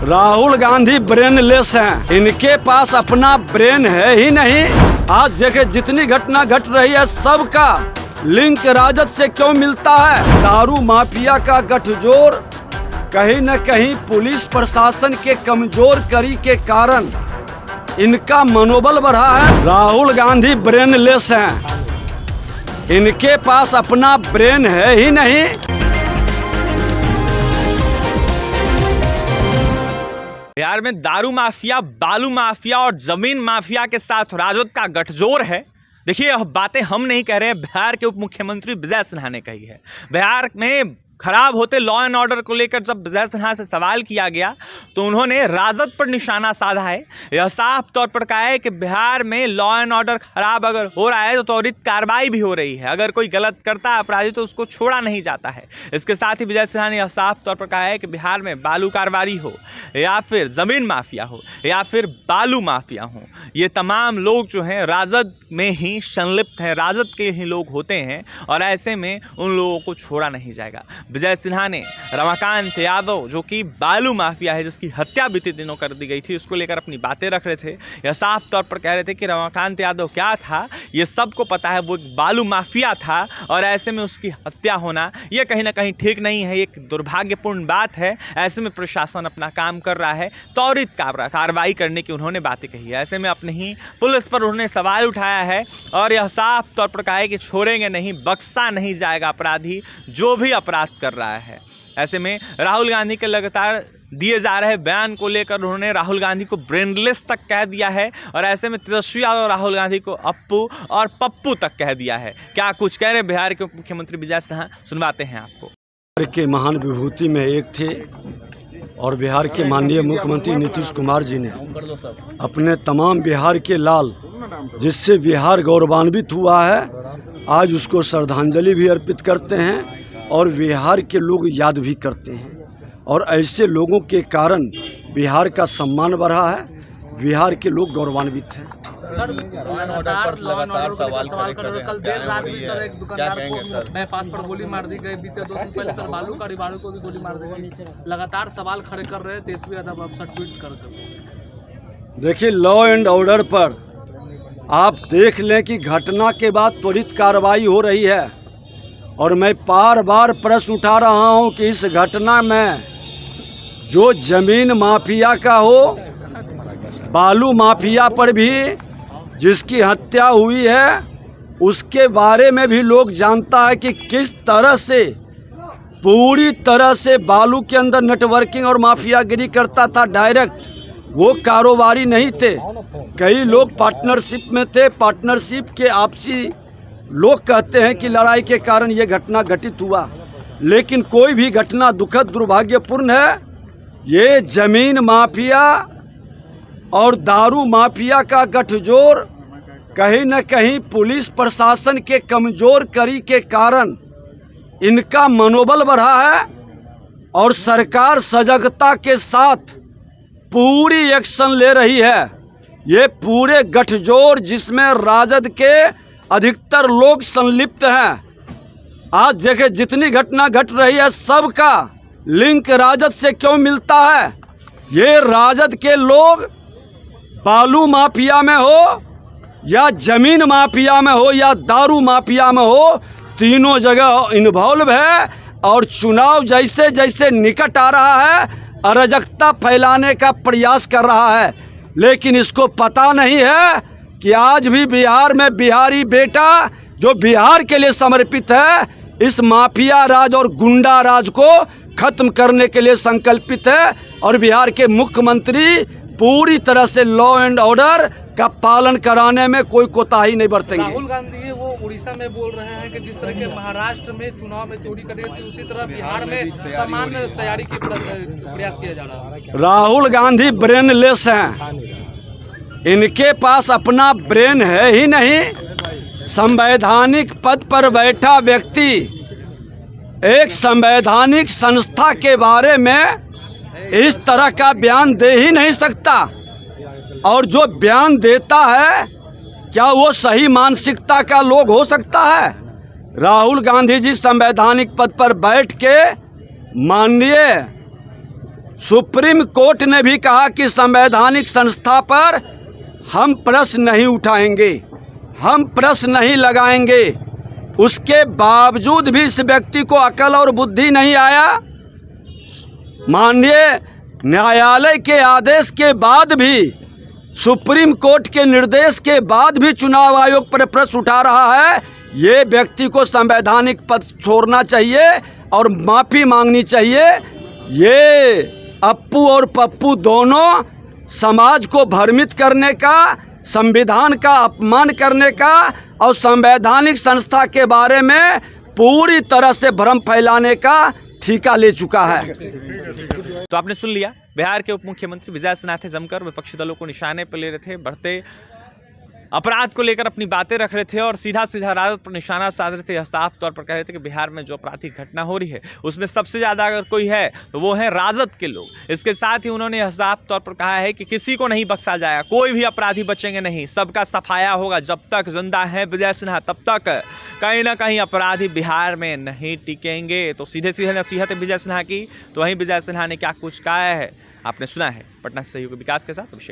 Rahul Gandhi brainless हैं, इनके पास अपना ब्रेन है ही नहीं। आज देखे जितनी घटना घट रही है सबका लिंक राजद से क्यों मिलता है। दारू माफिया का गठजोड़ कहीं न कहीं पुलिस प्रशासन के कमजोर कड़ी के कारण इनका मनोबल बढ़ा है। राहुल गांधी ब्रेनलेस हैं, इनके पास अपना ब्रेन है ही नहीं। बिहार में दारू माफिया, बालू माफिया और जमीन माफिया के साथ राजद का गठजोड़ है। देखिए, यह बातें हम नहीं कह रहे हैं, बिहार के उप मुख्यमंत्री विजय सिन्हा ने कही है। बिहार में खराब होते लॉ एंड ऑर्डर को लेकर जब विजय सिन्हा से सवाल किया गया तो उन्होंने राजद पर निशाना साधा है। यह साफ तौर पर कहा है कि बिहार में लॉ एंड ऑर्डर खराब अगर हो रहा है तो त्वरित कार्रवाई भी हो रही है। अगर कोई गलत करता है अपराधी तो उसको छोड़ा नहीं जाता है। इसके साथ ही विजय सिन्हा ने यह साफ तौर पर कहा है कि बिहार में बालू कारोबारी हो या फिर ज़मीन माफिया हो या फिर बालू माफिया हो, ये तमाम लोग जो हैं राजद में ही संलिप्त हैं, राजद के ही लोग होते हैं और ऐसे में उन लोगों को छोड़ा नहीं जाएगा। विजय सिन्हा ने रमाकांत यादव, जो कि बालू माफिया है जिसकी हत्या बीते दिनों कर दी गई थी, उसको लेकर अपनी बातें रख रहे थे। यह साफ तौर पर कह रहे थे कि रमाकांत यादव क्या था ये सबको पता है, वो एक बालू माफिया था और ऐसे में उसकी हत्या होना ये कहीं ना कहीं ठीक नहीं है, एक दुर्भाग्यपूर्ण बात है। ऐसे में प्रशासन अपना काम कर रहा है, त्वरित कार्रवाई करने की उन्होंने बातें कही है। ऐसे में अपनी ही पुलिस पर उन्होंने सवाल उठाया है और यह साफ तौर पर कहा है कि छोड़ेंगे नहीं, बख्शा नहीं जाएगा अपराधी जो भी अपराध कर रहा है। ऐसे में राहुल गांधी के लगातार दिए जा रहे बयान को लेकर उन्होंने राहुल गांधी को ब्रेनलेस तक कह दिया है और ऐसे में तेजस्वी यादव राहुल गांधी को अप्पू और पप्पू तक कह दिया है। क्या कुछ कह रहे बिहार के मुख्यमंत्री विजय सिन्हा, सुनवाते हैं आपको। बिहार के महान विभूति में एक थे और बिहार के माननीय मुख्यमंत्री नीतीश कुमार जी ने अपने तमाम बिहार के लाल, जिससे बिहार गौरवान्वित हुआ है, आज उसको श्रद्धांजलि भी अर्पित करते हैं और बिहार के लोग याद भी करते हैं। और ऐसे लोगों के कारण बिहार का सम्मान बढ़ा है, बिहार के लोग गौरवान्वित हैं। सर, लगातार सवाल कल देर रात भी सर एक दुकानदार को बाईपास पर गोली मार दी गई। बीते 2 दिन पहले सर बालू कारोबारी को भी गोली मार दी गई। लगातार सवाल खड़े कर रहे हैं तेजस्वी यादव, आप सर ट्वीट कर। देखिए, लॉ एंड ऑर्डर पर आप देख लें कि घटना के बाद त्वरित कार्रवाई हो रही है और मैं बार बार प्रश्न उठा रहा हूं कि इस घटना में जो जमीन माफिया का हो, बालू माफिया पर भी जिसकी हत्या हुई है, उसके बारे में भी लोग जानता है कि किस तरह से पूरी तरह से बालू के अंदर नेटवर्किंग और माफियागिरी करता था। डायरेक्ट वो कारोबारी नहीं थे, कई लोग पार्टनरशिप में थे। पार्टनरशिप के आपसी लोग कहते हैं कि लड़ाई के कारण ये घटना घटित हुआ, लेकिन कोई भी घटना दुखद दुर्भाग्यपूर्ण है। ये जमीन माफिया और दारू माफिया का गठजोड़ कहीं न कहीं पुलिस प्रशासन के कमजोर कड़ी के कारण इनका मनोबल बढ़ा है और सरकार सजगता के साथ पूरी एक्शन ले रही है। ये पूरे गठजोड़ जिसमें राजद के अधिकतर लोग संलिप्त हैं। आज देखे जितनी घटना घट रही है सबका लिंक राजद से क्यों मिलता है। ये राजद के लोग बालू माफिया में हो या जमीन माफिया में हो या दारू माफिया में हो, तीनों जगह इन्वॉल्व है और चुनाव जैसे जैसे निकट आ रहा है अराजकता फैलाने का प्रयास कर रहा है। लेकिन इसको पता नहीं है कि आज भी बिहार में बिहारी बेटा जो बिहार के लिए समर्पित है, इस माफिया राज और गुंडा राज को खत्म करने के लिए संकल्पित है और बिहार के मुख्यमंत्री पूरी तरह से लॉ एंड ऑर्डर का पालन कराने में कोई कोताही नहीं बरतेंगे। राहुल गांधी वो उड़ीसा में बोल रहे हैं कि जिस तरह के महाराष्ट्र में चुनाव में चोरी कर रही थी, उसी तरह बिहार में सामान्य तैयारी की प्रयास किया जा रहा है। राहुल गांधी ब्रेनलेस हैं, इनके पास अपना ब्रेन है ही नहीं। संवैधानिक पद पर बैठा व्यक्ति एक संवैधानिक संस्था के बारे में इस तरह का बयान दे ही नहीं सकता और जो बयान देता है क्या वो सही मानसिकता का लोग हो सकता है। राहुल गांधी जी संवैधानिक पद पर बैठ के माननीय सुप्रीम कोर्ट ने भी कहा कि संवैधानिक संस्था पर हम प्रश्न नहीं उठाएंगे, हम प्रश्न नहीं लगाएंगे। उसके बावजूद भी इस व्यक्ति को अकल और बुद्धि नहीं आया। माननीय न्यायालय के आदेश के बाद भी, सुप्रीम कोर्ट के निर्देश के बाद भी चुनाव आयोग पर प्रश्न उठा रहा है। ये व्यक्ति को संवैधानिक पद छोड़ना चाहिए और माफ़ी मांगनी चाहिए। ये अप्पू और पप्पू दोनों समाज को भ्रमित करने का, संविधान का अपमान करने का और संवैधानिक संस्था के बारे में पूरी तरह से भ्रम फैलाने का ठेका ले चुका है। तो आपने सुन लिया, बिहार के उप मुख्यमंत्री विजय सिन्हा थे, जमकर विपक्षी दलों को निशाने पर ले रहे थे, बढ़ते अपराध को लेकर अपनी बातें रख रहे थे और सीधा सीधा राजद पर निशाना साध रहे थे। यह साफ तौर पर कह रहे थे कि बिहार में जो आपराधिक घटना हो रही है उसमें सबसे ज़्यादा अगर कोई है तो वो है राजद के लोग। इसके साथ ही उन्होंने यह साफ तौर पर कहा है कि किसी को नहीं बख्शा जाएगा, कोई भी अपराधी बचेंगे नहीं, सबका सफाया होगा। जब तक जिंदा है विजय सिन्हा तब तक कहीं ना कहीं अपराधी बिहार में नहीं टिकेंगे। तो सीधे सीधे नसीहत है विजय सिन्हा की। तो वहीं विजय सिन्हा ने क्या कुछ कहा है आपने सुना है। पटना से सहयोगी विकास के साथ अभिषेक।